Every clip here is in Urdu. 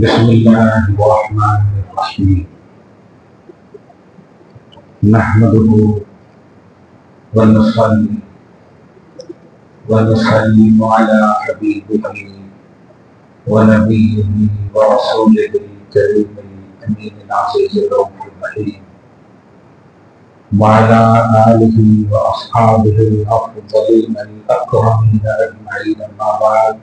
بسم الله الرحمن الرحيم نحمده ونصلي ونسلم على حبيبه ونبيه ورسوله الكريم الأمين العزيز الرؤوف الرحيم وعلى آله وأصحابه الأفضلين الأكرمين أجمعين أما بعد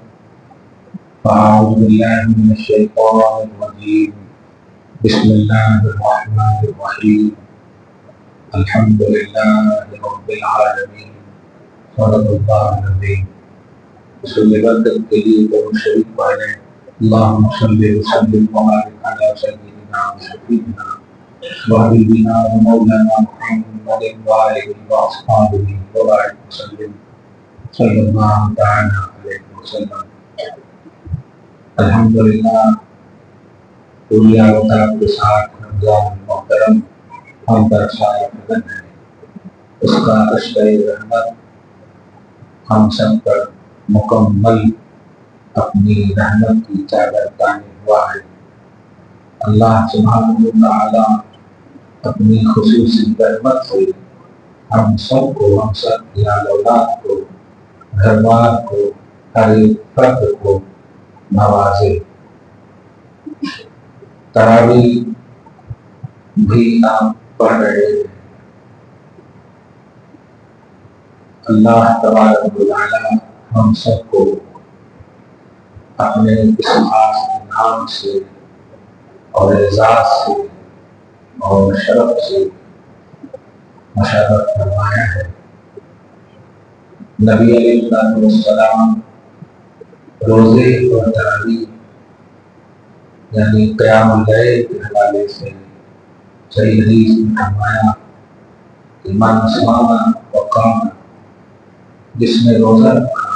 فأعوذ بالله من الشيطان الرجيم بسم الله الرحمن الرحيم الحمد لله رب العالمين صدق الله العظيم صلی اللہ علیہ وسلم اللهم صل وسلم وبارك على سيدنا وشفيعنا وحبيبنا ومولانا محمد وآله وأصحابه وبارك وسلم صلی اللہ تعالی علیہ وسلم۔ الحمدللہ اولیاء و کرام کے ساتھ رمضان محترم ہم پر سایہ فضل ہے، اس کا عشق رحمت ہم سب پر مکمل اپنی رحمت کی چادر تانے ہوا ہے۔ اللہ سبحانہ و تعالی اپنی خصوصی رحمت سے ہم سب یا اولاد کو، گھر بار کو، ہر ایک فرد کو نوازے۔ تراویح بھی آپ پڑھ رہے ہیں۔ اللہ تبارک و تعالی ہم سب کو اپنے اس خاص انعام سے اور اعزاز سے اور شرف سے مشرف فرمایا ہے۔ نبی علیہ السلام روزے اور تراویح یعنی قیام اللیل کے حوالے سے صحیح حدیث میں فرمایا کہ من صام وقام، جس نے روزہ رکھا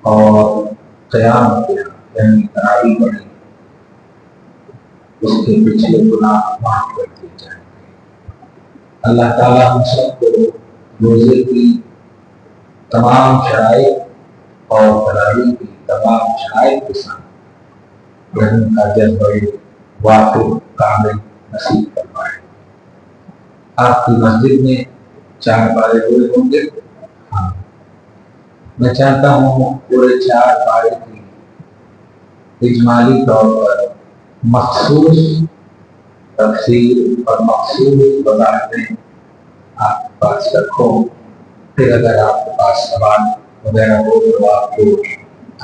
اور قیام کیا یعنی تراویح پڑھی، اس کے پچھلے گناہ معاف کر دیے جائیں گے۔ اللہ تعالیٰ ہم سب کو روزے کی تمام شرائط اور تراویح کی تمام شرائط کے ساتھ رحم کا جذبہ واقع کامل نصیب فرمائے۔ آپ کی مسجد میں 4 پارے ہوئے ہوں گے؟ ہاں، میں چاہتا ہوں پورے 4 پارے کی اجمالی طور پر مخصوص تفسیر اور مخصوص وضاحتیں آپ کے پاس رکھو، پھر اگر آپ کے پاس سوال وغیرہ ہو تو آپ کو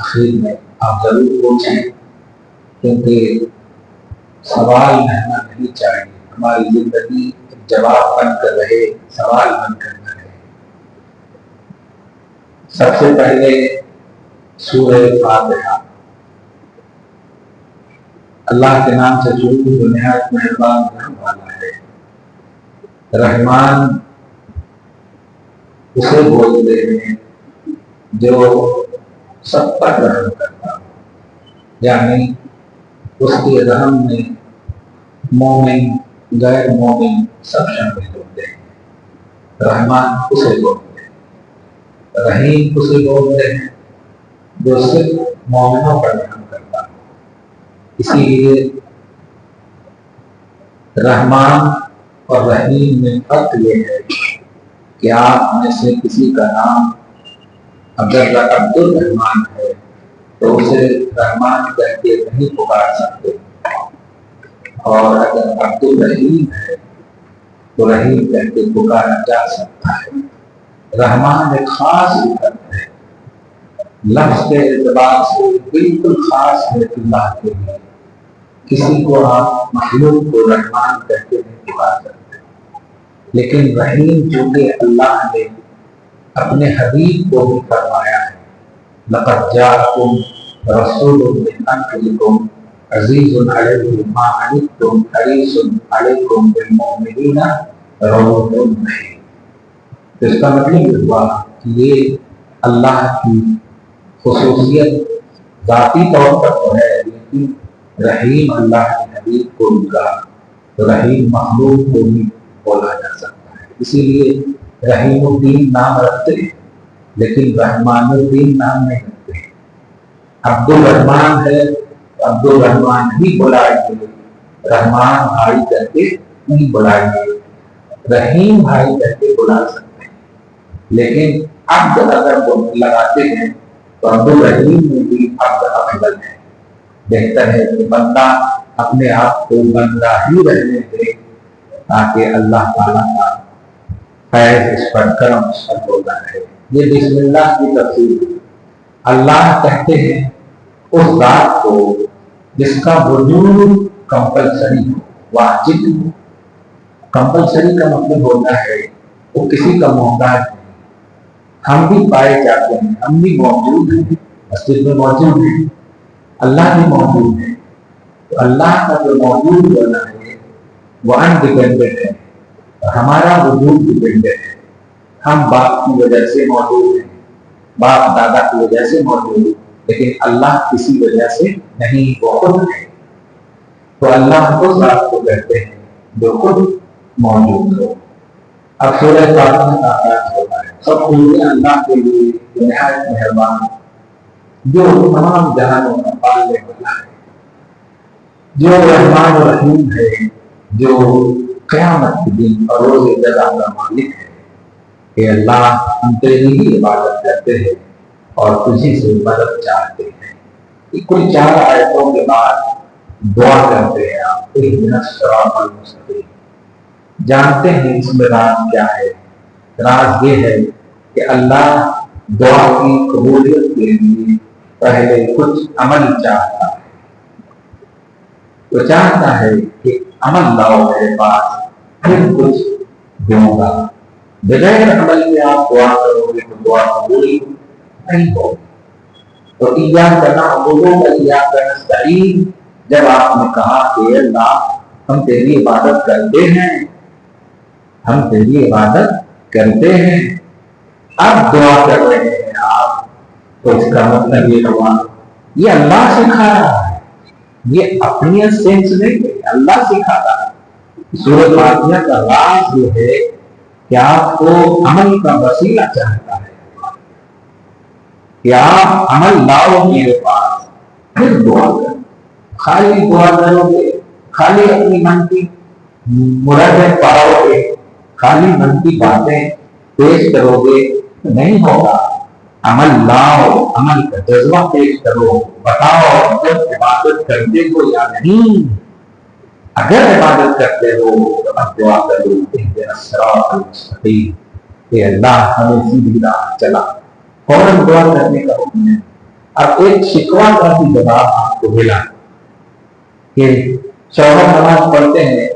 اخیر میں آپ ضرور پوچھیں، کیونکہ سوال رہنا نہیں چاہیے، ہماری زندگی جواب بن کر رہے، سوال بن کر نہ رہے۔ سب سے پہلے سورہ فاتحہ، اللہ کے نام سے شروع جو نہایت مہربان رحم والا ہے۔ رحمان اسے بولتے ہیں جو سب پر رحم کرتا ہو، یعنی اس کے رحم میں مومن غیر مومن سب شامل ہوتے ہیں۔ رحمان اسے بولتے ہیں، رحیم اسے بولتے ہیں جو صرف مومنوں پر رحم کرتا ہے۔ اسی لیے رحمان اور رحیم میں فرق یہ ہے کہ آپ میں سے کسی کا نام اگر عبد الرحمان ہے تو اسے رحمان کہہ کے نہیں پکار سکتے، اور اگر عبد الرحیم ہے تو رحیم کہہ کے پکارا جا سکتا ہے۔ رحمان ایک خاص صفت ہے، لفظ کے اعتبار سے بالکل خاص ہے اللہ کے لیے۔ کسی کو آپ مخلوق کو رحمان کہہ کے نہیں پکار سکتے، لیکن رحیم چونکہ اللہ نے اپنے حبیب کو بھی فرمایا ہے، لقد جاءکم رسول من انفسکم عزیز علیہ ما عنتم حریص علیکم بالمؤمنین رؤوف رحیم۔ اس کا مطلب یہ ہوا کہ یہ اللہ کی خصوصیت ذاتی طور پر تو ہے، لیکن رحیم اللہ کے حبیب کو بھی کہا تو رحیم مخلوق کو بھی بولا جا سکتا ہے۔ اسی لیے رحیم الدین نام رکھتے ہیں لیکن رحمان الدین نام نہیں رکھتے ہیں۔ عبد الرحمان ہے عبد الرحمان ہی بلائیے، رحمان بھائی کر کے نہیں بلائیے، رحیم بھائی کر کے بلا سکتے ہیں، لیکن عبد اگر لگاتے ہیں تو عبد الرحیم میں بھی عبد افضل ہے۔ بہتر ہے کہ بندہ اپنے آپ کو بندہ ہی رہنے دے تاکہ اللہ تعالیٰ کا فیض اس پر کرم اس پر ہوتا ہے۔ یہ بسم اللہ کی تفسیر ہے۔ اللہ کہتے ہیں اس ذات کو جس کا وجود کمپلسری ہو، واجب ہو۔ کمپلسری کا مطلب ہوتا ہے وہ کسی کا محتاج نہیں۔ ہم بھی پائے جاتے ہیں، ہم بھی موجود ہیں، مسجد میں موجود ہیں، اللہ بھی موجود ہے، تو اللہ کا جو موجود ہونا ہے وہ انڈیپینڈنٹ ہے، اور ہمارا وجود ڈیپینڈنٹ ہے۔ ہم باپ کی وجہ سے موجود ہیں، باپ دادا کی وجہ سے موجود ہیں، لیکن اللہ کسی وجہ سے نہیں، وہ خود ہے۔ تو اللہ اس ذات کو کہتے ہیں جو خود موجود ہو۔ اب سورہ فاتحہ کا آغاز ہوتا ہے۔ سب خوبیاں اللہ کے لیے نہایت مہربان جو تمام جہانوں کا پالنے والا ہے، جو رحمان و رحیم ہے، جو قیامت کے دن اور روز جزا کا مالک ہے کہ اللہ ہم تیری ہی عبادت کرتے ہیں اور تجھی سے مدد چاہتے ہیں۔ یہ کل 4 آیتوں کے بعد دعا کرتے ہیں آپ، اہدنا الصراط المستقیم۔ جانتے ہیں اس میں راز کیا ہے؟ راز یہ ہے کہ اللہ دعا کی قبولیت کے لیے پہلے کچھ عمل چاہتا ہے۔ وہ چاہتا ہے کہ عمل لاؤ میرے پاس، پھر کچھ دوں گا۔ بغیر عمل کے آپ دعا کرو گے تو دعا قبول نہیں ہوگی۔ تو ایاک نعبد و ایاک نستعین، جب آپ نے کہا کہ اللہ ہم تیری عبادت کرتے ہیں، ہم تیری عبادت کرتے ہیں، اب دعا کر رہے ہیں آپ، تو اس کا مطلب یہ ہوا یہ اللہ سکھا رہا ہے، یہ اپنی سینس نہیں ہے، اللہ سکھاتا ہے۔ سورۃ فاتحہ کا راز یہ ہے کہ آپ کو عمل کا وسیلہ چاہتا ہے کہ آپ عمل لاؤ میرے پاس، پھر دعا کرو۔ خالی دعا کرو گے، خالی اپنی من کی مرادیں پاؤ گے، خالی من کی باتیں پیش کرو گے تو نہیں ہوگا۔ عمل لاؤ، عمل کا جذبہ پیش کرو، بتاؤ جب عبادت کرتے ہو یا نہیں۔ اگر عبادت کرتے ہو تو اب دعا کرو اہدنا الصراط المستقیم، کہ اللہ ہمیں سیدھی راہ چلا۔ فوراً دعا کرنے کا حکم ہے۔ اب ایک شکوہ کا بھی جواب آپ کو ملا کہ شوہر نماز پڑھتے ہیں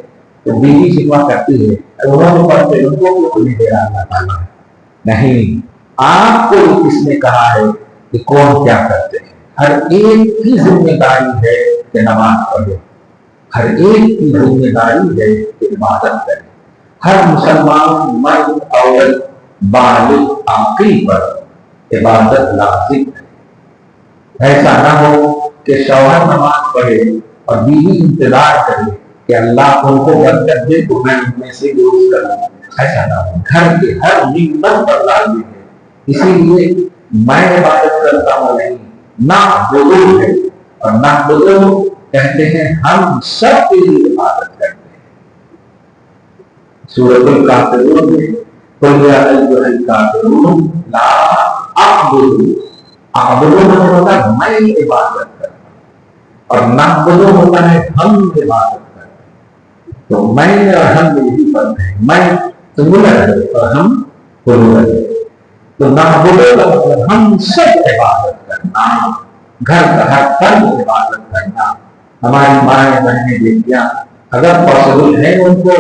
تو بیوی شکوہ کرتی ہے، انہوں نے پڑھتے ان کو نہیں دے رہا اللہ تعالیٰ۔ نہیں، آپ کو کس نے کہا ہے کہ کون کیا کرتے ہیں؟ ہر ایک کی ذمہ داری ہے کہ نماز پڑھے، ہر ایک کی ذمہ داری ہے کہ عبادت کرے۔ ہر مسلمان مرد عورت بالغ عاقل پر عبادت لازم ہے۔ ایسا نہ ہو کہ شوہر نماز پڑھے اور بیوی انتظار کرے کہ اللہ ان کو برکت دے تو میں ان میں سے یوز کروں، ایسا نہ ہو۔ گھر کے ہر ممبر پر لازم ہے۔ اسی لیے میں عبادت کرتا ہوں نہیں، نہ بزرگ ہے، اور نہ بزرگ کہتے ہیں ہم سب کے لیے عبادت کرتے ہیں۔ سورۃ الکافرون میں قل یا ایھا الکافرون لا اعبد، اعبد ہوتا ہے میں عبادت کرتا ہوں، اور نعبد ہوتا ہے ہم عبادت کرتے ہیں۔ تو میں اور ہم یہی فرق ہے، میں سنگولر ہے اور ہم پلورل ہے۔ تو نعبد کا مطلب ہم سب عبادت کرنا، گھر کا ہر فرد عبادت کرنا۔ ہماری مائیں بہنیں بیٹیاں اگر پاسبل ہے ان کو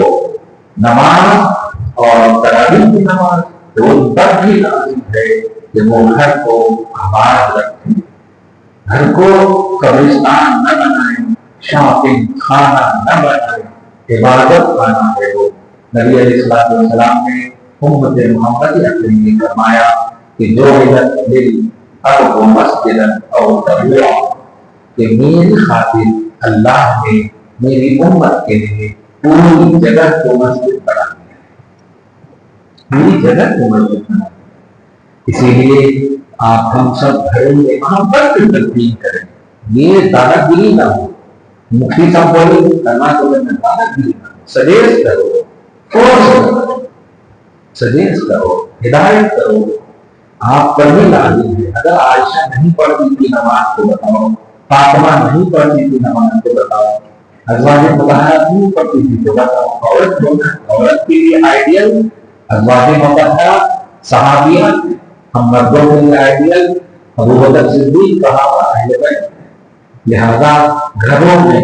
نماز اور تراویح کی نماز، تو ان پر بھی لازم ہے کہ وہ گھر کو آباد رکھیں، گھر کو قبرستان نہ بنائیں، شاپنگ خانہ نہ بنائیں، عبادت خانہ ہے وہ۔ نبی علیہ السلام نے امت محمدیہ کے لیے فرمایا کہ جو ارض مسجد اور تبوا، کہ میری خاطر اللہ نے میری امت کے لیے پوری جگہ کو مسجد بنا دیا ہے، پوری جگہ کو مسجد بنا دیا۔ اسی لیے آپ ہم سب گھروں میں محبت کی تلقین کریں، یہ دادا گیری نہ ہو. مکھی صاحب بولے کرنا تو دادا گیری نہ ہو. سجیسٹ کرو, فورس کرو, سجیسٹ کرو, ہدایت کرو. آپ پر بھی لازم ہے. اگر عائشہ نہیں پڑھتی تھی نماز کو بتاؤ, فاطمہ نہیں پڑھتی تھی نماز کو بتاؤ, ازواج مطہرات نہیں پڑھتی تھی تو بتاؤ. عورت کے لیے آئیڈیل ازواج مطہرات صحابیات, ہم مردوں کے لیے آئیڈیل ابو بکر صدیق کہا اہل بیت. لہذا گھروں میں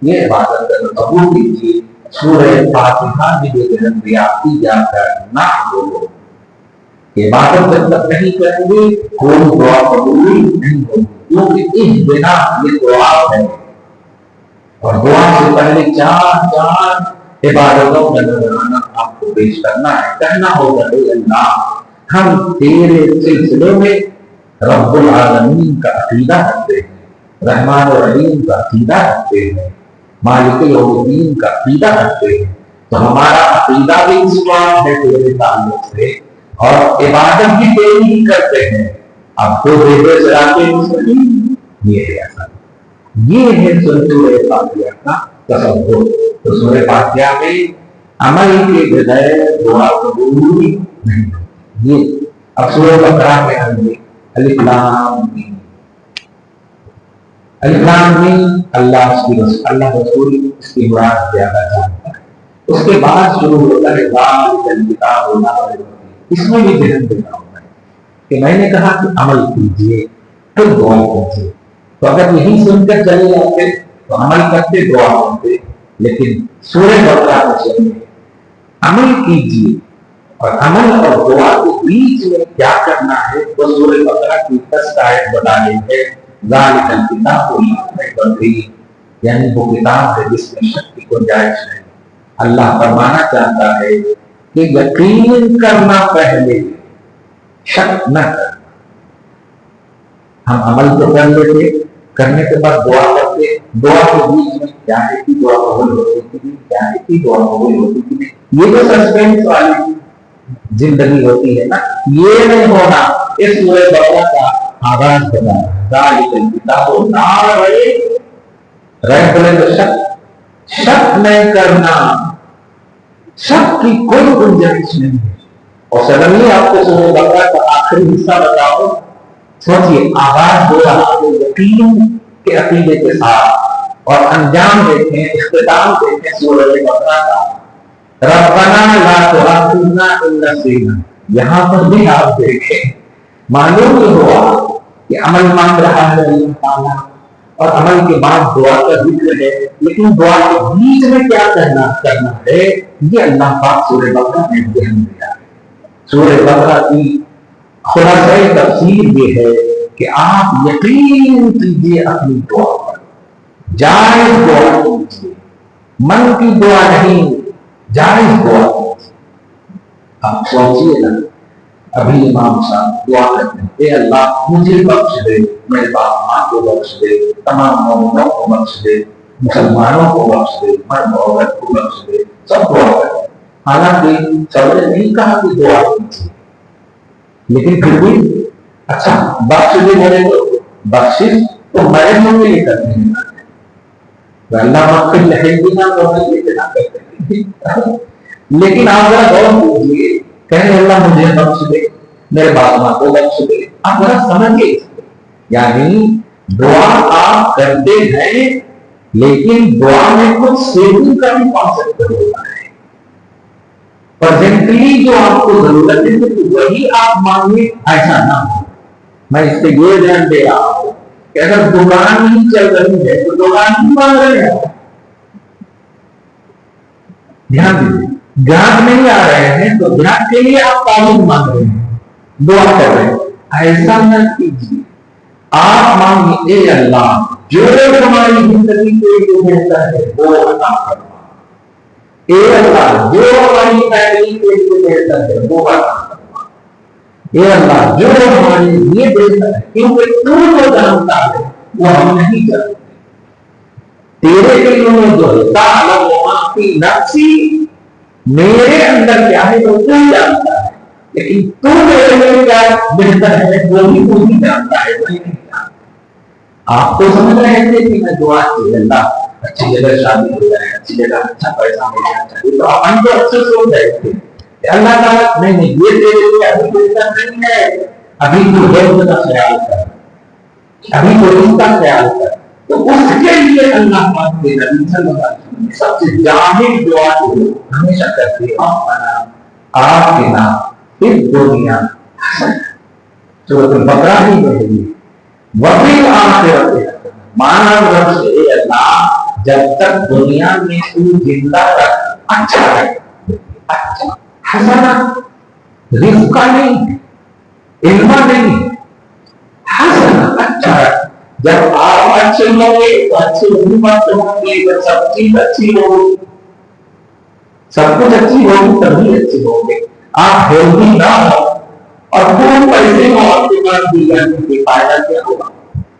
یہ عبادت قبول کیجیے. سورہ فاتحہ میں جو ذہن ریاضی جا کر نہ بولو. عبادت جب تک نہیں کریں گے کوئی دعا قبول نہیں ہوگی, کیونکہ اس بنا یہ دعا ہے. اور دعا سے پہلے چار عبادتوں کا نظرانہ آپ کو پیش کرنا ہے. کہنا ہوگا اے اللہ, ہم تیرے سلسلے میں رب العالمین کا عقیدہ رکھتے ہیں, رحمان الرحیم کا عقیدہ رکھتے ہیں, مالک یوم الدین کا عقیدہ رکھتے ہیں. تو ہمارا عقیدہ بھی اسلام ہے تیرے تعلق سے, اور عبادت بھی تیری ہی کرتے ہیں. اب تو دیکھے صراط مستقیم یہ ہے ایسا, یہ ہے سورہ فاتحہ کا تصور. تو سورہ فاتحہ میں عمل کے بغیر دعا قبول نہیں. یہ اب سورہ بقرہ میں ہم نے الف لام میم, الف لام میم اللہ رسول اس کی مراد زیادہ جانتا ہے. اس کے بعد شروع ہوتا ہے ذالک الکتاب لا ریب فیہ. اس میں بھی ذہن دینا ہوتا ہے کہ میں نے کہا کہ عمل کیجیے پھر دعا کیجیے. تو اگر یہی سن کر چلے جاتے تو عمل کرتے دعا کرتے. لیکن سورہ بقرہ میں چلے عمل کیجیے, اور عمل اور دعا کے بیچ میں کیا کرنا ہے وہ سورہ بقرہ کی 10 آیت بتا رہی ہے. ذالک الکتاب لا ریب فیہ, یعنی وہ کتاب ہے جس میں شک کی گنجائش ہے. اللہ فرمانا چاہتا ہے کہ یقین کرنا پہلے, شک نہ کرنا. ہم عمل تو کر لیتے, کرنے کے بعد دعا کرتے, دعا کے بیچ میں کیا ہے کہ دعا قبول ہوتی کہ نہیں, کیا ہے کہ دعا قبول ہوتی کہ نہیں. یہ جو سسپینس والی زندگی ہوتی ہے نا, یہ نہیں ہونا. اس سورہ بقرہ کا آغاز کرنا ذالک الکتاب لا ریب فیہ, شک نہیں کرنا, شک کی کوئی گنجائش نہیں ہے. اور سڈنلی آپ کو سورہ بقرہ کا آخری حصہ بتاؤ, سوچئے آغاز ہو رہا ہے یقین کے عقیدے کے ساتھ, اور انجام دیکھیں, اختتام دیکھیں سورہ بقرہ کا ربنا لا تؤاخذنا ان نسینا. یہاں پر بھی آپ دیکھیں معلوم یہ ہوا کہ عمل مانگ رہا ہے اللہ تعالیٰ, اور عمل کے بعد دعا کا ذکر ہے, لیکن دعا کے بیچ میں کیا کرنا ہے یہ اللہ پاک سورہ بقرہ میں بیان دیا ہے. سورہ بقرہ کی خلاصہ تفسیر یہ ہے کہ آپ یقین کیجیے اپنی دعا پر, جائز دعا کیجیے, من کی دعا نہیں, جائز دعا کیجیے. آپ سوچیے نا, ابھی امام صاحب دعا کرتے ہیں اے اللہ مجھے بخش دے, میرے باپ ماں کو بخش دے, تمام مومنوں کو بخش دے, مسلمانوں کو بخش دے, مرد عورت کو بخش دے, سب دعا کرتے. حالانکہ سب نے نہیں کہا کہ دعا کیجیے, لیکن پھر بھی اچھا بخش دے بولے تو بخشش تو مرے منہ میں کرتے ہیں. اللہ مغفر لہذینا تو یہ نہ کرتے ہیں. لیکن آپ ذرا غور کیجیے, کہیں اللہ مجھے بخش دے, میرے باپ ماں کو بخش دے. آپ ذرا سمجھیے, یعنی دعا آپ کرتے ہیں لیکن دعا میں کچھ سیونگ کا بھی کانسیپٹ ہوتا ہے. پرزینٹلی جو آپ کو ضرورت ہے تو وہی آپ مانگیں, ایسا نہ ہو. میں اس سے یہ دھیان دے رہا ہوں کہ اگر دکان نہیں چل رہی ہے تو دکان نہیں مانگ رہے ہیں. دھیان دیجیے, گراہک نہیں آ رہے ہیں تو گراہک کے لیے آپ تعلیم مانگ رہے ہیں, دعا کر رہے ہیں. ایسا نہ کیجیے, آپ مانگیے اے اللہ جو ہماری زندگی کے لیے بہتر ہے وہ عطا فرما. اے اللہ جو ہماری فیملی کے لیے بہتر ہے وہ عطا فرما. اے اللہ جو ہمارے لیے بہتر ہے, کیونکہ تو جو جانتا ہے وہ ہم نہیں جانتے. تیرے علم میں جو ہے تعلم ما فی نفسی, میرے اندر کیا ہے وہ تو جانتا ہے, لیکن تو میرے لیے کیا بہتر ہے وہ بھی تو ہی جانتا ہے, وہ نہیں جانتا. آپ تو سمجھ رہے تھے کہ میں دعا کی اللہ اچھی جگہ شادی ہو جائے, اچھی جگہ اچھا پیسہ ملنا چاہیے, تو ہم تو اچھے سوچ رہے تھے کہ اللہ تعالیٰ نہیں یہ تیرے لیے ابھی کوئی نہیں ہے, ابھی تو ہیلتھ کا خیال کر, ابھی تو اس کا خیال کر. تو اس کے لیے اللہ پاک کے نبی صلی اللہ علیہ وسلم نے سب سے جامع دعا جو ہمیشہ کرتے ہیں آتنا فی الدنیا حسنہ, سورۃ البقرہ ہی میں ہے وفی الآخرۃ حسنہ, مانا رب سے اے اللہ جب تک دنیا میں تو زندہ رکھ اچھا رکھ, اچھا حسنہ رزق نہیں, علم نہیں, حسنہ اچھا رکھ. جب آپ اچھے ہوں گے تو اچھے حکومت ہوں گے, جب سب چیز اچھی ہوگی, سب کچھ اچھی ہوگی تبھی اچھے ہوں گے. آپ ہیلدی نہ ہو اور خوب پیسے ہو آپ کے پاس بھی جانے کے فائدہ کیا ہوگا.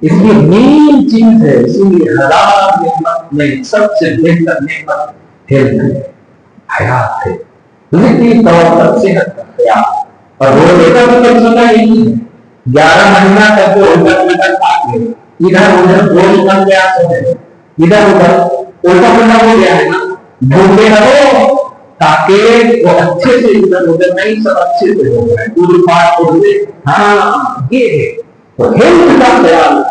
اس لیے مین چیز ہے, اسی لیے ہزار نعمت میں سب سے بہتر نعمت ہیلتھ ہے, حیات ہے, ذکری طور پر صحت کا خیال. اور روزے کا بھی تجربہ یہی ہے, 11 مہینہ تک جو ادھر کھاتے ہیں, ادھر ادھر گوشت بن گیا تو ہے, ادھر ادھر الٹا پلٹا ہو گیا ہے نا, بھوکے رہو تاکہ وہ اچھے سے ادھر ادھر نہیں, سب اچھے سے ہو گئے پوری بات ہو گئی. ہاں یہ ہے تو ہیلتھ کا خیال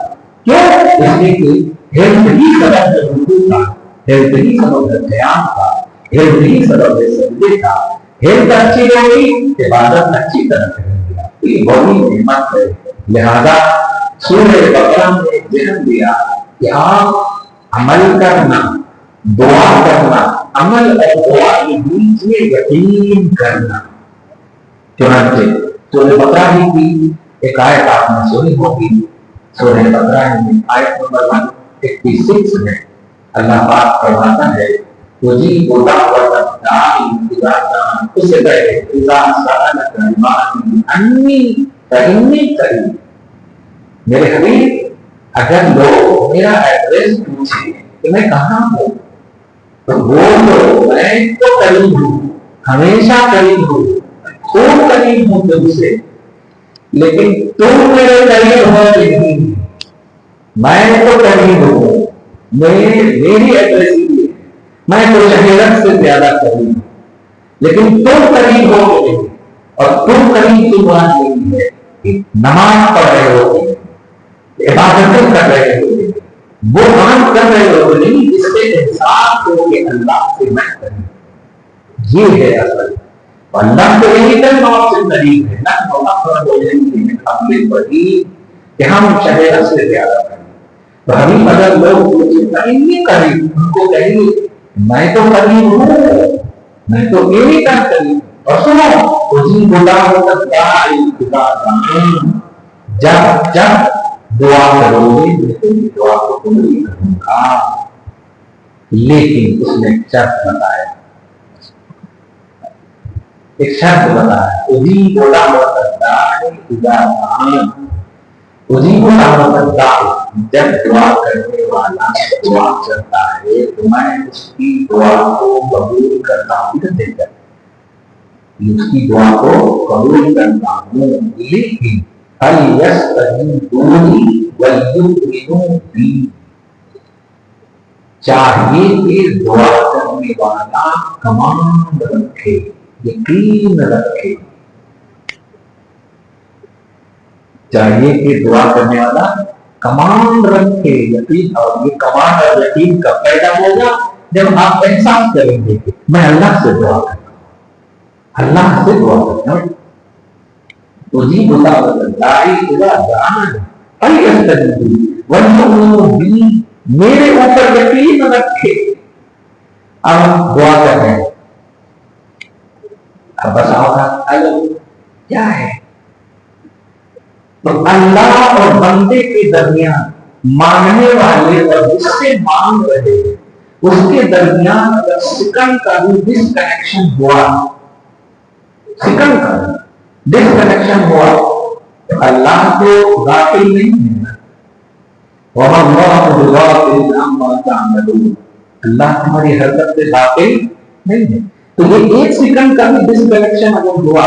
کیوں, اس لیے کہ ہیلتھ ہی سبب ہے رکوع کا, ہیلتھ ہی سبب ہے قیام کا, ہیلتھ ہی سبب ہے سجدے کا. ہیلتھ اچھی رہی عبادت اچھی طرح کریں گے, یہ بڑی نعمت ہے. لہذا سورہ بقرہ نے ذہن دیا کہ آپ عمل کرنا, دعا کرنا, عمل اور دعا کے بیچ میں یقین کرنا. چنانچہ سورہ بقرہ ہی کی ایک آیت آپ نے سنی ہوگی, سورہ بقرہ میں آیت نمبر 186 میں اللہ پاک فرماتا ہے وجیب دعوت الداعی اذا دعان, اس سے پہلے اذا سألک عبادی انی فإنی قریب. میرے حبیب اگر لوگ میرا ایڈریس پوچھیں کہ میں کہاں ہوں تو بولو میں تو قریب ہوں, ہمیشہ قریب ہوں, خوب قریب ہوں تم سے, لیکن تم میرے قریب ہو نہیں, میں تو قریب ہوں, میری ایڈریس ہی ہے, میں تو شہرت سے زیادہ قریب ہوں, لیکن تم قریب ہو نہیں. اور تم قریب کی بات نہیں ہے نماز پڑھ رہے ہو, عبادتیں کر رہے ہو, وہ کام کر رہے ہو نہیں جس سے احساس ہو کہ اللہ سے میں قریب. یہ ہے اصل, اللہ کو یہی کرنا آپ سے قریب ہے, نہ اللہ کو یہی اپنے قریب کہ ہم شہر سے زیادہ کریں. تو ہمیں اگر لوگ پوچھیں نہیں قریب, ان کو کہیں میں تو قریب ہوں, میں تو میری کا قریب. اور سنو اسی خدا ہوتا ہے جب جب دعا کرو گے دعا کو قبول کروں گا, لیکن اس نے شرط بتایا, ایک شرط بتایا اسی خدا ہوتا ہے اسی خدا ہوتا ہے. جب دعا کرنے والا دعا کرتا ہے تو میں اس کی دعا کو قبول کرتا ہوں, اس کی دعا کو قبول کرتا ہوں, لیکن چاہیے کہ دعا کرنے والا کمانڈ رکھے, یقین رکھے. چاہیے کہ دعا کرنے والا کمانڈ رکھے, یقین. اور یہ کمانڈ اور یقین کب پیدا ہوگا جب آپ احساس کریں گے کہ میں اللہ سے دعا کرتا ہوں, اللہ سے دعا کرتا ہوں. اسی دعوت الداعی اذا دعان فلیستجیبوا وليؤمنوا بی, میرے اوپر یقین رکھے. اب دعا کر رہے ہیں, اب بس آؤ کیا ہے, تو اللہ اور بندے کے درمیان مانگنے والے اور جس سے مانگ رہے اس کے درمیان اگر سیکنڈ کا بھی ڈس کنیکشن ہوا, سیکنڈ کا ڈس کنیکشن ہوا تو اللہ کو غافل نہیں ہے. وَمَا اللَّهُ بِغَافِلٍ عَمَّا تَعْمَلُونَ, اللہ تمہاری حرکت سے غافل نہیں ہے. تو یہ ایک سیکنڈ کا بھی ڈس کنیکشن اگر ہوا,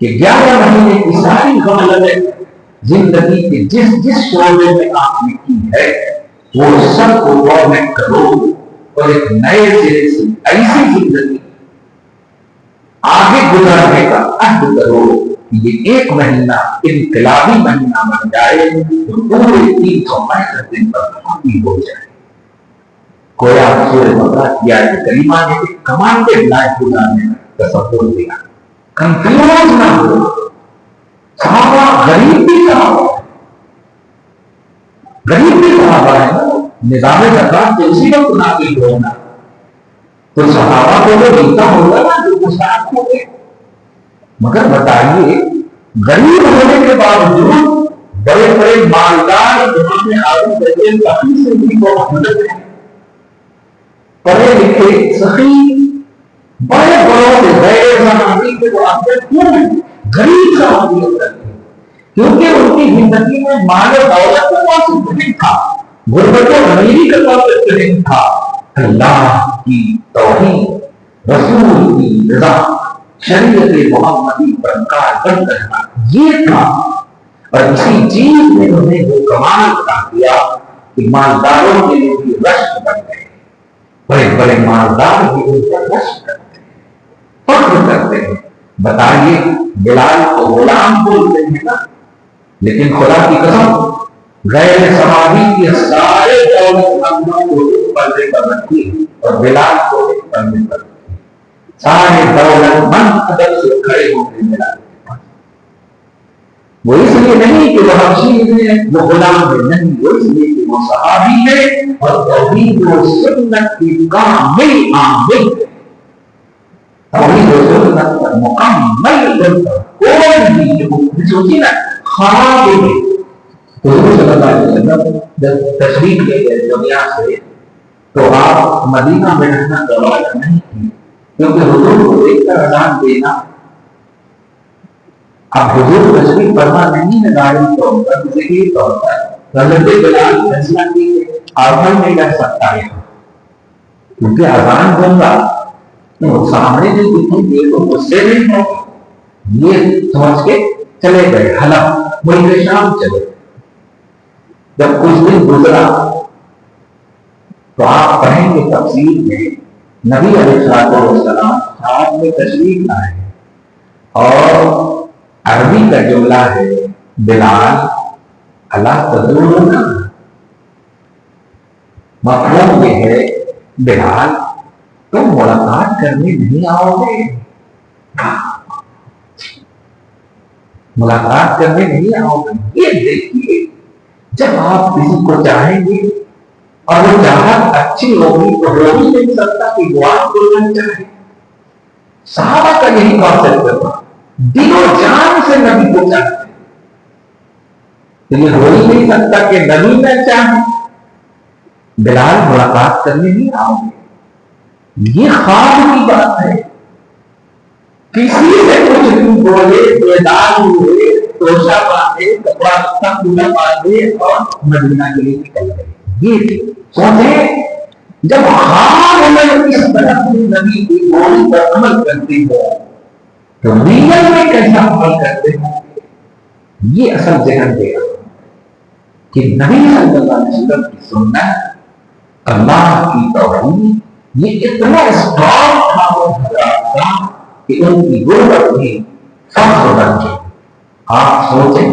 کہ 11 مہینے کی ساری غفلت زندگی کے جس جس شعبے میں آپ نے کی ہے وہ سب کو گورنمنٹ کرو اور ایک نئے سرے سے ایسی زندگی آگے گزارنے کا عہد کرو کہ یہ ایک مہینہ انقلابی مہینہ بن جائے تو پورے 365 دن پر ختم ہو جائے. کوئی آپ سورہ بقرہ کی آیت کریمہ نے ایک کمانڈڈ لائف گزارنے کا تصور دیا. کنفیوز نہ ہو. صحابہ غریب بھی صحابہ ہے نا. نظام زکات تو اسی وقت نافذ ہونا تو صحابہ کو تو ملتا ہوگا نا جو مستحق ہو گئے. مگر بتائیے غریب ہونے کے باوجود بڑے بڑے مالدار جہاں میں آگے بڑھے کافی سے بھی بہت مدد ہے. پڑھے لکھے سخی بڑے بڑوں سے غیر زمانی کے واقع کیوں ہیں غریب صحابی ہوتا ہے کیونکہ ان کی زندگی میں مال و دولت کا تعلق نہیں تھا, غربت و امیری کا تعلق نہیں تھا. اللہ کی توحید, رسول کی رضا, شریعت محمدی پر کاربند کرنا یہ تھا. اور اسی چیز میں انہوں نے وہ کمال کر دیا کہ مالداروں کے لیے بھی رشک بن گئے. بڑے بڑے مالدار بھی ان پر رشک کرتے ہیں, فخر کرتے ہیں. بتائیے بلال کو غلام بولتے ہیں نا, لیکن خدا کی قسم غیر سماجی کی سارے دولت کو پردے پر رکھی اور بلال کو ایک پردے پر رکھی. سارے دولت مند ادب سے کھڑے ہو گئے بلال کے پاس. وہ اس لیے نہیں کہ وہ حبشی ہے, وہ غلام ہے, نہیں, وہ اس لیے کہ وہ صحابی ہے اور توحید و سنت کی کامل عامل ہے. توحید و سنت پر مکمل کوئی بھی جو سوچی نا خراب ہے. حضور صلی اللہ علیہ وسلم جب تشریف لے گئے دنیا سے تو آپ مدینہ میں رہنا گوارا نہیں کی کیونکہ حضور کو دیکھ کر اذان دینا. اب حضور تشریف فرما نہیں ہے داعی طور پر, ذکری طور پر حضرت بلال فیصلہ کی آدمی نہیں کر سکتا ہے کیونکہ اذان دوں گا تو سامنے جو کتنی دیر کو اس سے نہیں ہو, یہ سمجھ کے چلے گئے حلب ملک شام چلے. جب کچھ دن گزرا تو آپ پڑھیں گے تفسیر میں نبی علیہ السلام آپ میں تشریف لائے اور عربی کا جملہ ہے بلال اللہ تدعون, مفہوم یہ ہے بلال تم ملاقات کرنے نہیں آؤ گے, ملاقات کرنے نہیں آؤ گے. یہ دیکھیے جب آپ کسی کو چاہیں گے اور وہ چاہت اچھی ہوگی تو ہو ہی نہیں سکتا کہ وہ آپ کو نہ چاہے. صحابہ کا یہی کانسیپٹ تھا, دل و جان سے نبی کو چاہتے, تو یہ ہو ہی نہیں سکتا کہ نبی نہ چاہے. بلال ملاقات کرنے نہیں آؤ گے, یہ خواب کی بات ہے. کسی سے کچھ بھی بولے, بیدار ہوئے, توشہ باندھے, کپڑا لتا پورا باندھے اور مدینہ کے لیے نکل گئے. یہ سوچیں جب خواب میں اس طرح سے نبی کی بولی پر عمل کرتے ہو تو ریئل میں کیسا عمل کرتے ہو. یہ اصل ذہن دے رہا کہ نبی صلی اللہ علیہ وسلم کی سنت, اللہ کی توحید, یہ اتنا اسٹرانگ تھا وہ حضرات کا کہ ان کی غربت میں فخر بن گئی. آپ سوچیں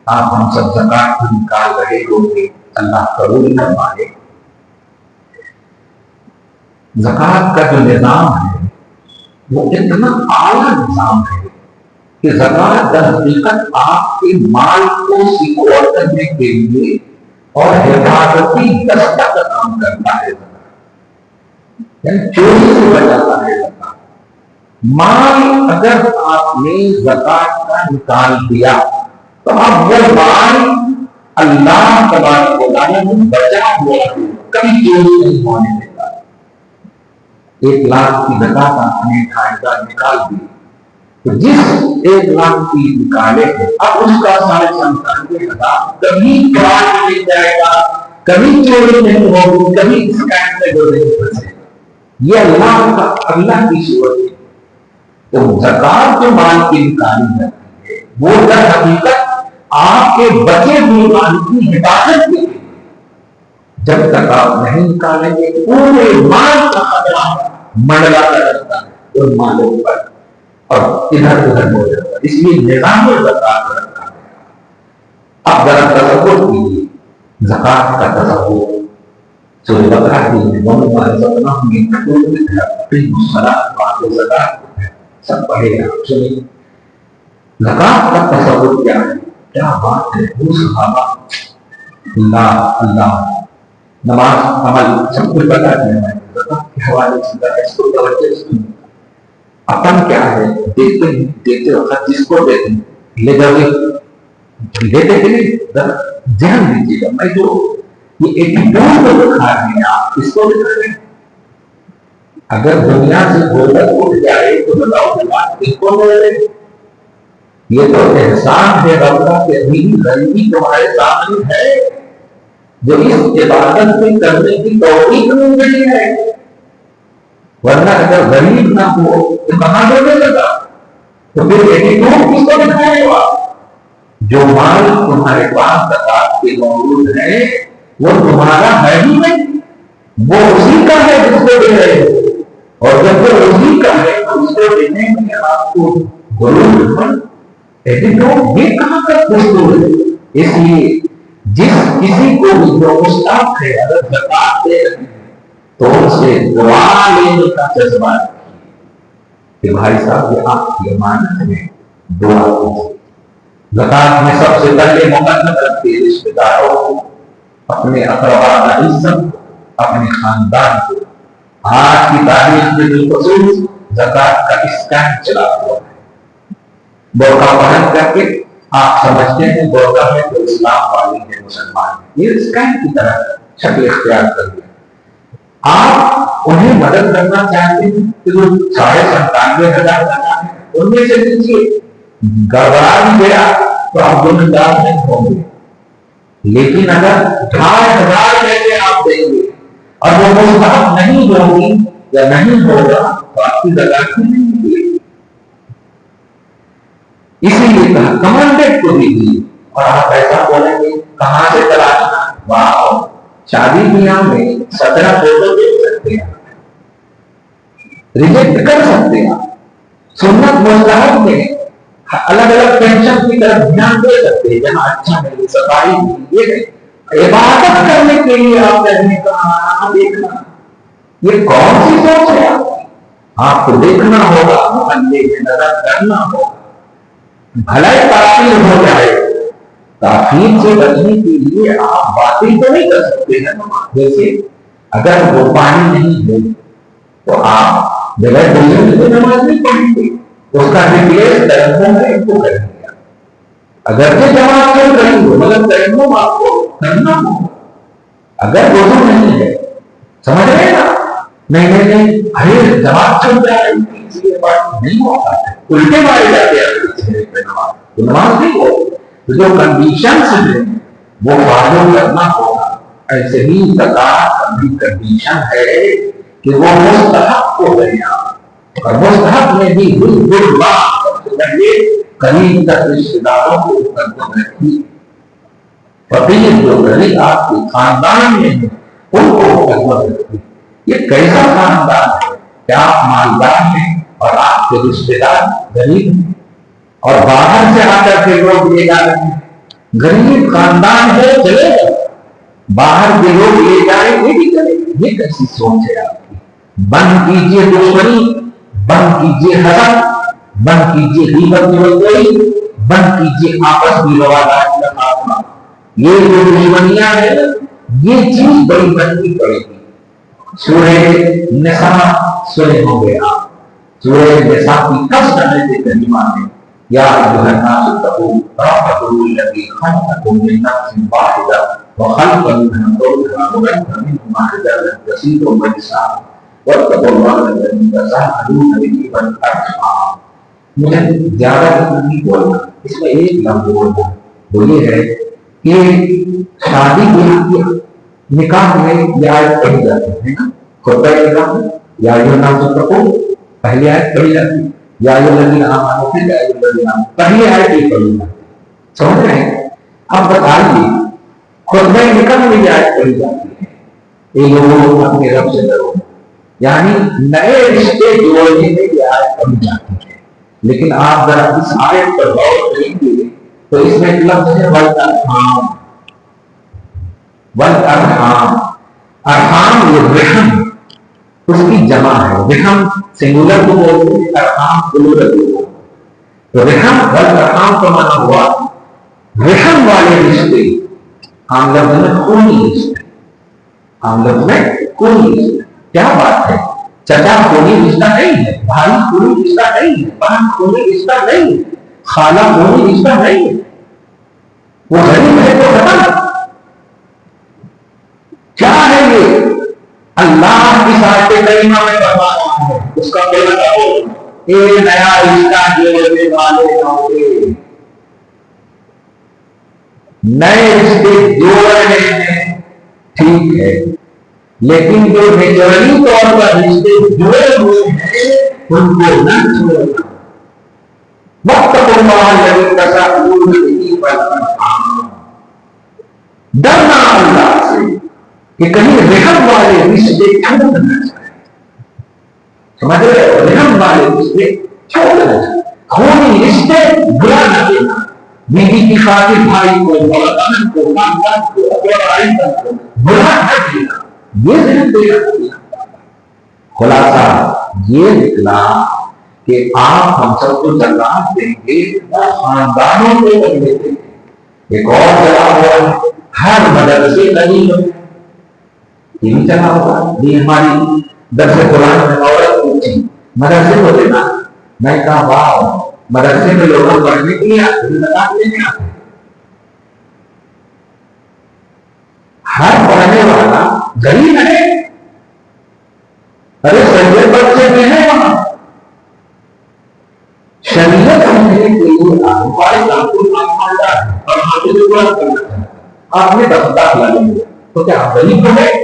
آپ ہم سب زکات کو نکال رہے ہوگے, اللہ قبول فرمائے. زکات کا جو نظام ہے وہ اتنا اعلیٰ نظام ہے کہ زکات در حقیقت آپ کے مال کو سیکور کرنے کے لیے اور حفاظتی دستہ کا کام کرتا ہے. یعنی چوری سے بچاتا ہے. مال اگر آپ نے زکات کا نکال دیا تو اب وہ مال اللہ تبارک و تعالیٰ نے بچا ہوا کبھی چوری نہیں ہونے دیتا. 1 لاکھ کی زکات آپ نے 2,500 نکال دی تو جس 1 لاکھ کی نکالے اب اس کا 97,000 کبھی فراڈ مل جائے گا, کبھی چوری نہیں ہوگی, کبھی اسکیم میں نہیں پھنسے گا. یہ اللہ کی صورت ہے. تو زکات جو مال کی نکالی جاتی ہے وہ در حقیقت آپ کے بچے ہوئے مال کی حفاظت کے لیے، جب تک آپ نہیں نکالیں گے پورے مال کا خطرہ منڈلاتا رہتا ہے ان مالوں پر اور ادھر ادھر ہو جاتا ہے، اس لیے نظام زکات رکھا گیا۔ اب ذرا تصور کیجیے زکات کا تصور سورہ بقرہ کی وَمِمَّا رَزَقْنَاهُمْ يُنْفِقُونَ اقیموا الصَّلَاۃَ وَآتُوا الزَّکَاۃَ سب پڑھے گا سنیے زکات کا تصور کیا ہے، کیا بات ہے۔ وہ صحابہ اللہ اللہ نماز عمل سب کچھ بتا دیا ہے، زکات کے حوالے سے اس کو توجہ سنیے۔ اپن کیا ہے دیتے وقت جس کو دیتے لے جاؤ دیتے کہ نہیں، ذہن دیجیے گا میں جو یہ ایٹیٹیوڈ کو دکھا رہے ہیں آپ اس کو دکھا رہے ہیں۔ اگر دنیا سے غربت اٹھ جائے تو بتاؤ اس کو لے رہے، یہ تو احسان ہے رب کا کہ ابھی غریبی تمہارے سامنے ہے جو اس عبادت سے کرنے کی توفیق مل گئی ہے، ورنہ اگر غریب نہ ہو تو کہاں دینے لگا، تو پھر ایٹیٹیوڈ کس کو دکھائے گا۔ جو مال تمہارے پاس زکات کے موجود ہے وہ تمہارا ہے ہی نہیں، وہ اسی کا ہے جس کو دے رہے ہو، اور جب وہ اسی کا ہے تو اس کو دینے میں آپ کو غرور ایٹیٹیوڈ یہ کہاں تک دستور ہے۔ اس لیے جس کسی کو بھی جو مستحق ہے اگر زکات دے رہے ہیں تو ان سے دعا لینے کا جذبہ رکھیے کہ بھائی صاحب یہ آپ کی امانت ہے، دعا کیجیے۔ زکات میں سب سے پہلے مقدم رکھتے رشتے داروں کو، اپنے اقربا عزت کو، اپنے خاندان کو۔ آج کی تاریخ میں بالخصوص زکات کا اسکیم چلا ہوا ہے، برقع پہن کر کے آپ سمجھتے ہیں برقع ہے تو اسلام والے ہیں، مسلمان ہیں، یہ اسکیم کی طرح شکل اختیار کر لیا۔ آپ انہیں مدد کرنا چاہتے ہیں کہ جو 97,500 زکات ہے ان میں سے دیجیے، گڑبڑا بھی گیا تو آپ گنہگار نہیں ہوں گے، لیکن اگر 2,500 پیسے آپ دیں گے اور وہ مستحق نہیں ہوگی یا نہیں ہوگا تو آپ کی زکات نہیں ملے گی۔ اسی لیے کہا کمانڈیٹ کو دیجیے، اور آپ ایسا بولیں گے کہاں سے تلاشنا، واہ شادی بیاہ میں 17 فوٹو دیکھ سکتے ہیں، ریجیکٹ کر سکتے ہیں، سنت مستحب میں الگ الگ پینشن کی طرف دھیان دے سکتے ہیں جہاں اچھا نہیں، صفائی یہ عبادت کرنے کے لیے آپ کہنے کا دیکھنا، یہ کون سی سوچ ہے آپ کو دیکھنا ہوگا، محلے میں نظر کرنا ہوگا، بھلائی تاخیر ہو جائے، تاخیر سے بچنے کے لیے آپ باتیں تو نہیں کر سکتے ہیں، جیسے اگر وہ پانی نہیں ہے تو آپ بغیر سے نماز نہیں پڑھیں گے، اس کا ریپلیس تیمم میں اس کو کر دیا، اگرچہ جماعت چل رہی ہو مگر تیمم آپ کو کرنا ہوگا۔ اگر وضو نہیں ہے سمجھ رہے نا، نہیں ارے جماعت چل رہا ہے اس لیے بات نہیں ہوتا ہے، الٹے مارے جاتے ہیں تو نماز نہیں ہو، جو کنڈیشنز ہیں وہ فالو کرنا ہوگا۔ ایسے ہی زکات کی کنڈیشن ہے کہ وہ مستحق ہو گئے، اور مستحق میں بھی قریب تک رشتے داروں کو قدم رکھی، فقیر جو غریب آپ کے خاندان میں ہیں ان کو قدم رکھی۔ یہ کیسا خاندان ہے کہ آپ مالدار ہیں اور آپ کے رشتے دار غریب ہیں، اور باہر سے آ کر کے لوگ لے جا رہے ہیں۔ غریب خاندان ہے چلے گا، باہر کے لوگ لے جائیں یہ بھی چلے، یہ کیسی سوچ ہے آپ کی۔ بند کیجیے دشمنی، بند کیجیے حسد، بند کیجیے غیبت کی، بند کیجیے آپس کی رواداری کا خاتمہ۔ یہ جو دشمنیاں ہیں یہ چیز بڑی بننی پڑے گی۔ سورہ نساء سنے ہوں گے آپ، سورہ نساء کی کس طرح سے کلمہ ہے، یا ایھا الناس اتقوا ربکم الذی خلقکم من نفس واحدہ وخلق منها زوجها وبث منهما رجالا كثيرا ونساء واتقوا اللہ الذی تساءلون به والارحام۔ مجھے زیادہ نہیں بولنا، اس میں ایک لفظ بولنا، وہ یہ ہے کہ شادی کی نکاح میں یہ آیت پڑھی جاتی ہے نا، خطبہ نکاح یا ایھا الناس اتقوا پہلی آیت پڑھی جاتی ہے، یا الذین آمنوا پھر یا الذین آمنوا، پہلے آیت یہ پڑھی جاتی ہے، سمجھ رہے ہیں؟ اب بتائیے خطبہ نکل میں یہ آیت پڑھی جاتی ہے، اے لوگوں اپنے رب سے ڈرو، یعنی نئے رشتے جوڑنے میں یہ آیت پڑھی جاتی ہے۔ لیکن آپ ذرا اس آیت پر غور کریں گے تو اس میں ایک لفظ ہے والارحام، والارحام، ارحام یہ رحم اس کی جمع ہے، رحم سنگولر کو بولتے ہیں، ارحام پلورل کو بولتے ہیں۔ تو رحم والارحام کا معنی ہوا رحم والے رشتے، عام لفظ میں خونی رشتے، عام لفظ میں خونی رشتے۔ کیا بات ہے، چچا خونی رشتہ نہیں ہے، بھائی خونی رشتہ نہیں ہے، بہن خونی رشتہ نہیں ہے، خالہ خونی رشتہ نہیں ہے، وہ غریب ہے تو ختم۔ کیا ہے یہ؟ اللہ کی ذات کریمہ میں بتا رہا ہے، اس کا کہنا ہو ایک نیا رشتہ جوڑنے والے ہوگے، نئے رشتے جوڑ رہے ہیں ٹھیک ہے، لیکن جو نیچرلی طور پر رشتے جڑے ہوئے ہیں ان کو نہ چھوڑنا۔ واتقوا اللہ الذی تساءلون بہ والارحام، ڈرنا اللہ سے کہ کہیں رحم والے رشتے چھوڑ نہ جائیں، سمجھ رہے ہو؟ رحم والے رشتے چھوڑ نہ جائیں، خونی رشتے برا نہ دینا، بیوی کی خاطر بھائی کو، والدین کو، خاندان کو، اپنے کو برا نہ دینا، یہ ذہن دینا۔ خلاصہ یہ نکلا کہ آپ ہم سب کو جگہ دیں گے اور خاندانوں کو کر دیتے ہیں۔ ایک اور چلا ہوا ہے ہر مدرسے نہیں ہو، یہ بھی چلا ہوا ہے۔ یہ ہماری درس قرآن میں عورت پوچھی مدرسے کو دینا، میں کہا واہ، مدرسے میں لوگوں پڑھنے کے لیے آتے، ہر پڑھنے والا غریب ہے، ارے شریعت بچے میں ہے وہاں، شریعت سمجھنے کے لیے آپ نے 10 داخلہ لے لیا تو کیا آپ غریب ہو گئے؟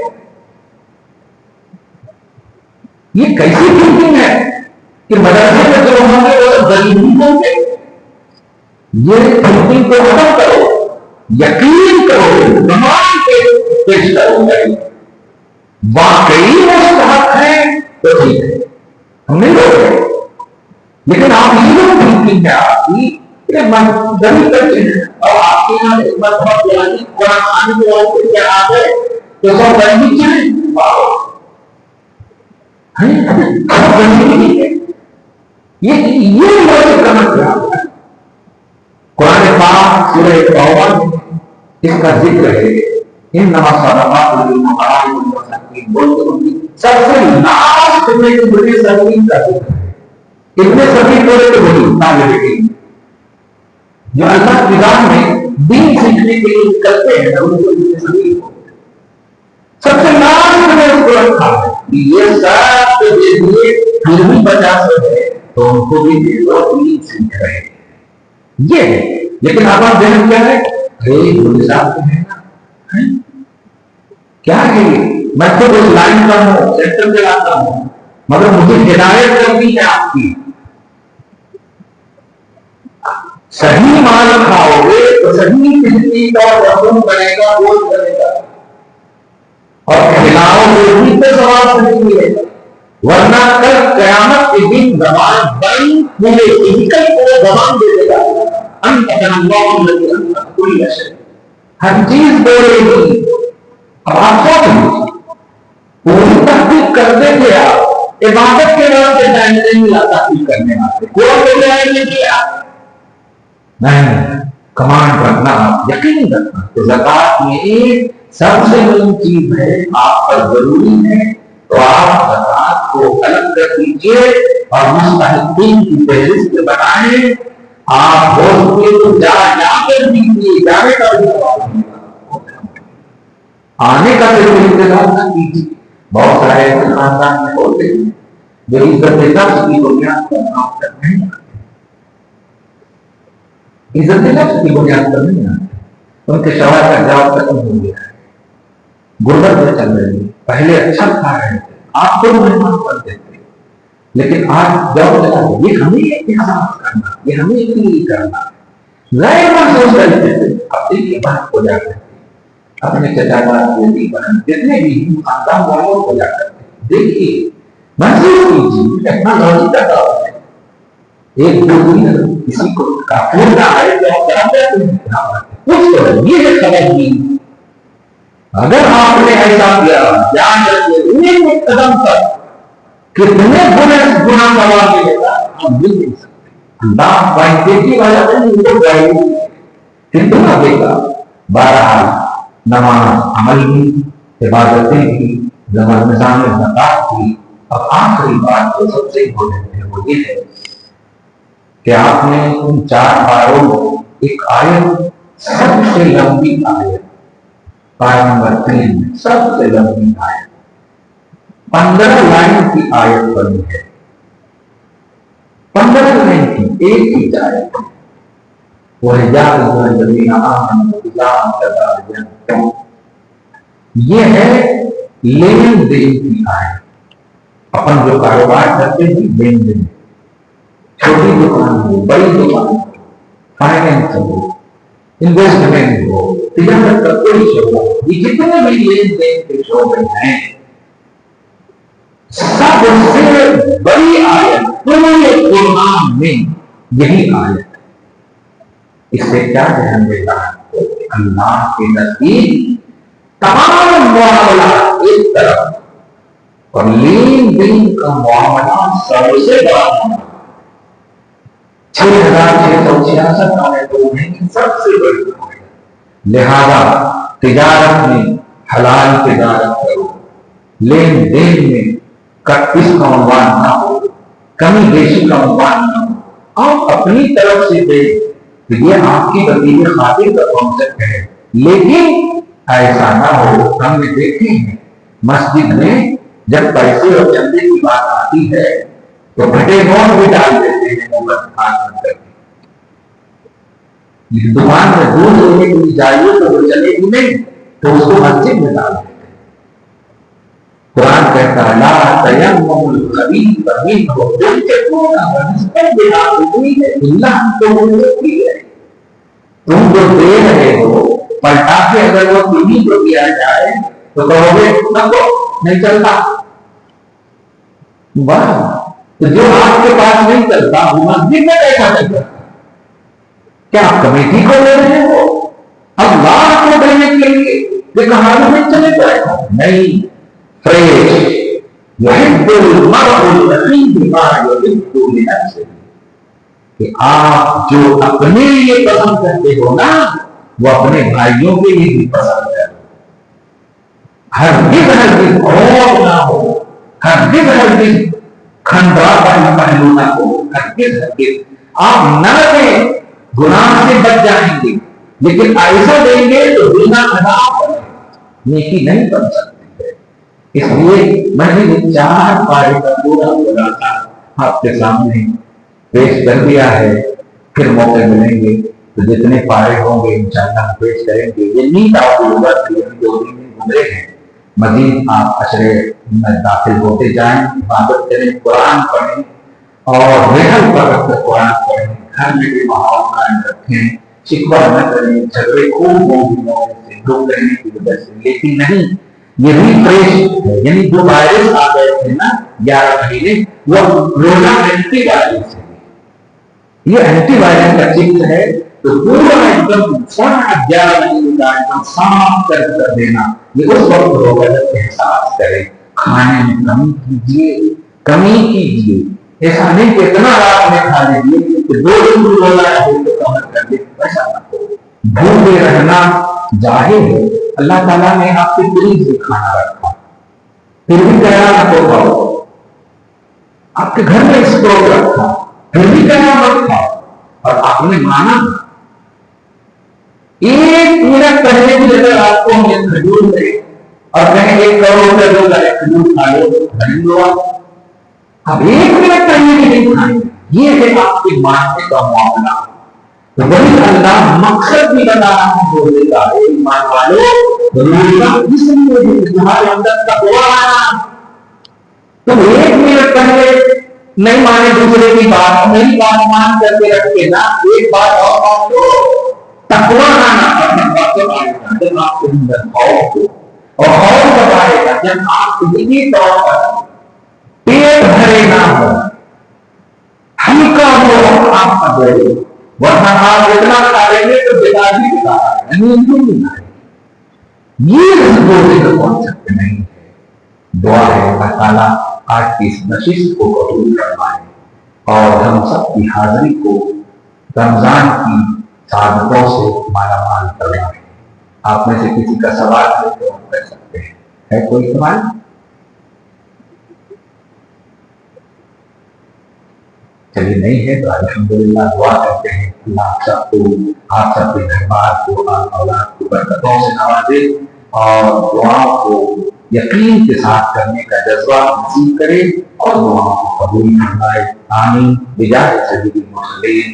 یہ کیسی تھنکنگ ہے کہ مدرسے میں جو ہوں گے وہ غریب ہی ہوں گے؟ یہ تھنکنگ کو ختم کرو، یقین کرو، نمان کے پیش کرو گے، واقعی مستحق ہے تو ٹھیک ہے، ہم نہیں روک رہے، لیکن آپ یہ تھنکنگ ہے آپ کی کہ غریب بچے ہیں اور آپ کے یہاں ایک مرتبہ پرانی قرآن خانی کے وقت سے کیا آ گئے تو سب غریبی چاہیں غریبی ہے، یہ لوگ کرنا کیا ہے؟ قرآن پاک سورہ توبہ اس کا ذکر ہے، انما الصدقات للفقراء والمساکین، بولتے سب سے لاسٹ میں ابن سبیل کا ذکر ہے۔ ابن سبیل بولے تو وہی طالب علم جو اللہ کی راہ میں دین سیکھنے کے لیے نکلتے ہیں، ان کو ابن سبیل بولتے ہیں۔ سب سے لاسٹ میں اس کو رکھا ہے کہ یہ سب کے لیے پھر بھی 50 ہے تو ان کو بھی دے دو، دین سیکھ رہے ہیں، یہ ہے۔ لیکن آپ ذہن کیا ہے؟ مولوی صاحب ہے نا، کیا ہے یہ؟ میں تو اس لائن کا ہوں، سیکٹر چلاتا ہوں، مگر مجھے ہدایت کرنی ہے آپ کی، صحیح مال کھاؤ گے تو صحیح تحقیق اور رسوم کرے گا، وہ کرے گا، اور کھلاؤ گے بھی تو ثواب نہیں ملے گا، ورنہ کل قیامت کے دن زبان بند ملے گی، کو زبان دے دے گا، ہر چیز بولے گی۔ اب آپ سوچیں پوری تحقیق کرتے تھے، آپ عبادت کے نام سے ٹائم نہیں ملا تحقیق کرنے والے، کوئی نہیں کیا، نہیں کمانڈ رکھنا، یقین رکھنا۔ تو زکات میں سب سے بڑی چیز ہے، آپ پر ضروری ہے تو آپ زکات کو الگ کر دیجیے اور مستحقین کی فہرست بنائیں۔ آپ بولتے تو جا کر دیجیے، جانے کا بھی آنے کا بھی انتظار نہ کیجیے۔ بہت سارے ایسے خاندان میں ہوتے ہیں جو عزت نفس کی بنیاد پر کام کرتے ہیں، عزت نفس کی بنیاد پر نہیں آتے، ان کے شوہر کا جواب ختم ہو گیا ہے، غربت میں چل رہی ہے، پہلے اچھا کھا رہے تھے، آپ کو مہمان کر دیتے، لیکن آج جب لگا یہ ہمیں احساس کرنا، یہ ہمیں فیل کرنا، غیر محسوس کرتے تھے. اب دیکھیے بات ہو جاتے تھے اپنے چچا بیٹی بہن جتنے بھی خاندان والوں کو جا کرتے دیکھیے، محسوس کیجیے ٹیکنالوجی کا دور ہے. ایک دو دن کسی کو کافر نہ آئے تو کچھ تو یہ ہے خبر نہیں. اگر آپ نے ایسا کیا جان رکھیے ایک قدم تک کتنے گنا سوال ملے گا ہم مل نہیں سکتے. اللہ بائنڈے کی وجہ سے ان کو گائیڈ کتنا دے گا. بہرحال نماز عمل بھی، عبادتیں بھی، رمضان زکات بھی. اور آخری بات جو سب سے امپورٹنٹ ہے وہ یہ ہے کہ آپ نے ان 4 باروں میں ایک آیت سب سے لمبی آیت پارہ نمبر 3 میں سب سے لمبی آیت 15 لائن کی آیت بنی ہے. 15 لائن کی ایک ہی آیت ہے. یہ ہے لین دین کی آیت. اپن جو کاروبار کرتے ہیں لین دین، چھوٹی دکان ہو، بڑی دکان ہو، فائنینس ہو، انویسٹمنٹ ہو، تجارت کا کوئی شعبہ، یہ جتنے بھی لین دین کے شعبے ہیں سب سے بڑی آیت پورے قرآن میں یہی آیت ہے. اس سے کیا ذہن میں رہا ہے؟ اللہ کے نزدیک تمام معاملات ایک طرف اور لین دین کا معاملہ سب سے بڑا 6666 آیتوں میں سب سے بڑی ہے. لہذا تجارت میں حلال تجارت کرو، لین دین میں اس کا عنوان نہ ہو، کمی بیشی کا عنوان نہ ہو. آپ اپنی طرف سے دے تو یہ آپ کی وسیلے خاطر کا کانسیپٹ ہے. لیکن ایسا نہ ہو. ہم نے دیکھے ہیں مسجد میں جب پیسے اور چندے کی بات آتی ہے تو بھٹے نوٹ بھی ڈال دیتے ہیں ہاتھ کر کے. دکان سے دور لینے کے لیے جائیے تو وہ چلے گی نہیں تو اس کو مسجد میں ڈال دیتے. قرآن کہتا ہے لا تیمموا الخبیث منہ تنفقون ونسبت بالعافیہ الا ان تؤمنوا ہے. تم جو دے رہے ہو پلٹا کے اگر وہ تمہیں کو دیا جائے تو کہو گے نہ تو نہیں چلتا. واہ، تو جو آپ کے پاس نہیں چلتا وہ مسجد میں کیسا چلتا؟ کیا آپ کمیٹی کو لے رہے ہو اللہ کو دینے کے لیے؟ یہ کہانی میں چلے جائے گا نہیں. فریش يحب المرء الأخير ما يحب لنفسه کہ آپ جو اپنے لیے پسند کرتے ہو نا وہ اپنے بھائیوں کے لیے بھی پسند کرو. ہرگز اور نہ ہو، ہرگز کھنڈا پہلو نہ ہو. ہرگز آپ نہ دیں گناہ سے بچ جائیں گے، لیکن ایسا دیں گے تو گناہ خراب ہے، نیکی نہیں بن سکتی. اس لیے میں نے یہ 4 پارے کا پورا خلاصہ آپ کے سامنے پیش کر دیا ہے. پھر موقع ملیں گے تو جتنے پارے ہوں گے انشاءاللہ پیش کریں گے. یہ نیند آپ لوگوں کے 2 دن میں گزرے ہیں. مزید آپ عشرے میں داخل ہوتے جائیں، عبادت کریں، قرآن پڑھیں اور محل پر رکھ کر قرآن پڑھیں. گھر میں بھی ماحول قائم رکھیں، شکوہ نہ کریں، جھگڑے خوب موضوعوں سے دور کرنے کی وجہ سے. لیکن نہیں، یہ ریفریش ہے. یعنی جو وائرس آ گئے تھے نا 11 مہینے وہ روزہ اینٹی وائرس ہے. یہ اینٹی وائرس کا چکس ہے تو پورا ایک دم سارا 11 مہینے کا ایک دم صاف کر دینا. یہ اس وقت ہوگا جب احساس کرے. کھانے میں کمی کیجیے. ایسا نہیں کہ اتنا رات میں کھا لیجیے کہ 2 دن روزہ ہے تو کمر کر دے. ایسا نہ ہو. بھوکے رہنا ظاہر ہے اللہ تعالیٰ نے آپ کے دل سے کھانا رکھا، پھر بھی کہنا نہ تو کھاؤ. آپ کے گھر میں اسٹوو رکھا پھر بھی کہنا مت کھاؤ. اور آپ نے مانا 1 منٹ پہلے بھی اگر آپ کو ہمیں کھجور دے اور کہیں 1 کروڑ روپے دو گا کھجور کھا لو خرید لو. آپ 1 منٹ پہلے بھی نہیں کھائیں. یہ ہے آپ کے ماننے کا معاملہ. تو وہی اللہ مقصد بھی بتا رہا ہے بولنے کا. ایمان والو روزہ اس لیے تمہارے اندر تقویٰ آیا. تم 1 منٹ پہلے نہیں مانے دوسرے کی بات، میری بات مان کر کے رکھے نا، ایک بات اور تو تقویٰ آنا جب آپ کے اندر خوف ہو، اور خوف کب آئے گا جب آپ ذہنی طور پر پیٹ بھرے نہ ہو، ہلکا ہو آپ کا دل، ورنہ آپ اتنا کھا لیں گے تو بیداری بھی کھا رہے ہیں، نیند بھی نہ آئے گی۔ یہ روزے کا کانسیپٹ نہیں ہے۔ دعا ہے اللہ تعالیٰ آج کی اس نشست کو قبول فرمائے اور ہم سب کی حاضری کو رمضان کی سعادتوں سے مالا مال فرمائے۔ آپ میں سے کسی کا سوال ہے تو ہم کر سکتے ہیں، ہے کوئی سوال؟ چلیے نہیں ہے تو الحمدللہ دعا کرتے ہیں اللہ آپ سب کے گھر بار کو اولاد کو برکتوں سے نوازے اور دعا کو یقین کے ساتھ کرنے کا جذبہ نصیب کرے اور دعا کو قبول فرمائے۔ آمین بجاہ سیدنا محمد